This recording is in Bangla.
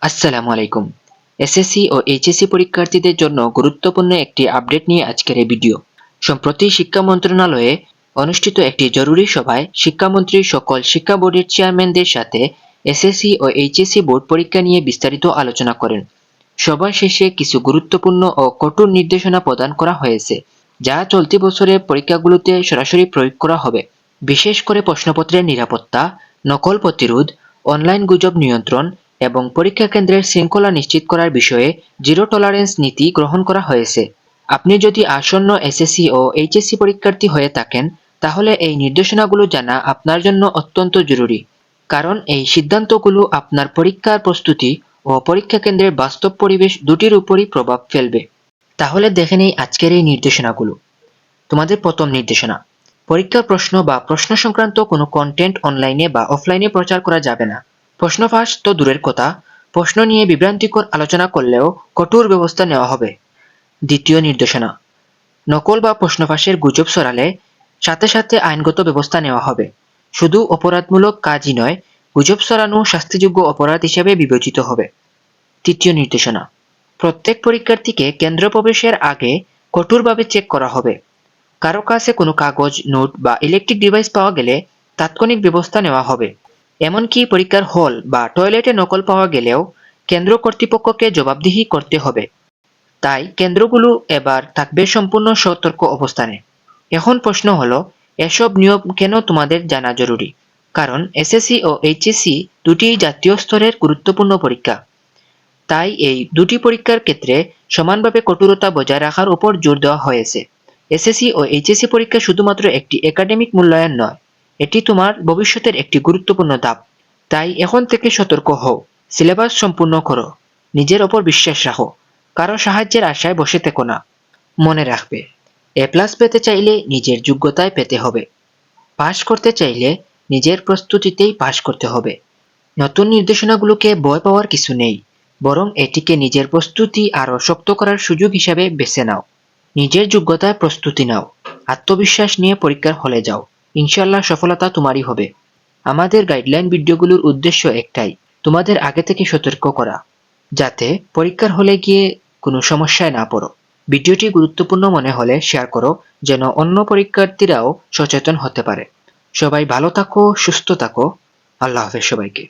আসসালামু আলাইকুম। এসএসসি ও এইচএসসি পরীক্ষার্থীদের জন্য গুরুত্বপূর্ণ একটি আপডেট নিয়ে আজকের এই ভিডিও। সম্প্রতি শিক্ষা মন্ত্রণালয়ে অনুষ্ঠিত একটি জরুরি সভায় শিক্ষামন্ত্রী সকল শিক্ষা বোর্ডের চেয়ারম্যানদের সাথে এসএসসি ও এইচএসসি বোর্ড পরীক্ষা নিয়ে বিস্তারিত আলোচনা করেন। সভা শেষে কিছু গুরুত্বপূর্ণ ও কঠোর নির্দেশনা প্রদান করা হয়েছে, যা চলতি বছরের পরীক্ষাগুলোতে সরাসরি প্রয়োগ করা হবে। বিশেষ করে প্রশ্নপত্রের নিরাপত্তা, নকল প্রতিরোধ, অনলাইন গুজব নিয়ন্ত্রণ এবং পরীক্ষা কেন্দ্রের শৃঙ্খলা নিশ্চিত করার বিষয়ে জিরো টলারেন্স নীতি গ্রহণ করা হয়েছে। আপনি যদি আসন্ন এসএসসি ও এইচএসসি পরীক্ষার্থী হয়ে থাকেন, তাহলে এই নির্দেশনাগুলো জানা আপনার জন্য অত্যন্ত জরুরি, কারণ এই সিদ্ধান্তগুলো আপনার পরীক্ষার প্রস্তুতি ও পরীক্ষা কেন্দ্রের বাস্তব পরিবেশ দুটির উপরই প্রভাব ফেলবে। তাহলে দেখে নেই আজকের এই নির্দেশনাগুলো। তোমাদের প্রথম নির্দেশনা: পরীক্ষার প্রশ্ন বা প্রশ্ন সংক্রান্ত কোনো কন্টেন্ট অনলাইনে বা অফলাইনে প্রচার করা যাবে না। প্রশ্ন ফাঁস তো দূরের কথা, প্রশ্ন নিয়ে বিভ্রান্তিকর আলোচনা করলেও কঠোর ব্যবস্থা নেওয়া হবে। দ্বিতীয় নির্দেশনা: নকল বা প্রশ্ন ফাঁসের গুজব ছড়ালে সাথে সাথে আইনগত ব্যবস্থা নেওয়া হবে। শুধু অপরাধমূলক কাজই নয়, গুজব ছড়ানো শাস্তিযোগ্য অপরাধ হিসেবে বিবেচিত হবে। তৃতীয় নির্দেশনা: প্রত্যেক পরীক্ষার্থীকে কেন্দ্র প্রবেশের আগে কঠোরভাবে চেক করা হবে। কারো কাছে কোনো কাগজ, নোট বা ইলেকট্রিক ডিভাইস পাওয়া গেলে তাৎক্ষণিক ব্যবস্থা নেওয়া হবে। এমনকি পরীক্ষার হল বা টয়লেটে নকল পাওয়া গেলেও কেন্দ্র কর্তৃপক্ষকে জবাবদিহি করতে হবে। তাই কেন্দ্রগুলো এবার থাকবে সম্পূর্ণ সতর্ক অবস্থানে। এখন প্রশ্ন হলো, এসব নিয়ম কেন তোমাদের জানা জরুরি? কারণ এসএসসি ও এইচএসসি দুটি জাতীয় স্তরের গুরুত্বপূর্ণ পরীক্ষা। তাই এই দুটি পরীক্ষার ক্ষেত্রে সমানভাবে কঠোরতা বজায় রাখার উপর জোর দেওয়া হয়েছে। এসএসসি ও এইচএসসি পরীক্ষা শুধুমাত্র একটি একাডেমিক মূল্যায়ন নয়, এটি তোমার ভবিষ্যতের একটি গুরুত্বপূর্ণ ধাপ। তাই এখন থেকে সতর্ক হও, সিলেবাস সম্পূর্ণ করো, নিজের ওপর বিশ্বাস রাখো, কারো সাহায্যের আশায় বসে থেকো না। মনে রাখবে, এ+ পেতে চাইলে নিজের যোগ্যতায় পেতে হবে, পাশ করতে চাইলে নিজের প্রস্তুতিতেই পাশ করতে হবে। নতুন নির্দেশনাগুলোকে ভয় পাওয়ার কিছু নেই, বরং এটিকে নিজের প্রস্তুতি আরও শক্ত করার সুযোগ হিসাবে বেছে নাও। নিজের যোগ্যতায় প্রস্তুতি নাও, আত্মবিশ্বাস নিয়ে পরীক্ষার হলে যাও, ইনশাল্লাহ সফলতা তোমারই হবে। আমাদের গাইডলাইন ভিডিওগুলোর উদ্দেশ্য একটাই, তোমাদের আগে থেকে সতর্ক করা, যাতে পরীক্ষার হলে গিয়ে কোনো সমস্যায় না পড়ো। ভিডিওটি গুরুত্বপূর্ণ মনে হলে শেয়ার করো, যেন অন্য পরীক্ষার্থীরাও সচেতন হতে পারে। সবাই ভালো থাকো, সুস্থ থাকো। আল্লাহ হাফেজ সবাইকে।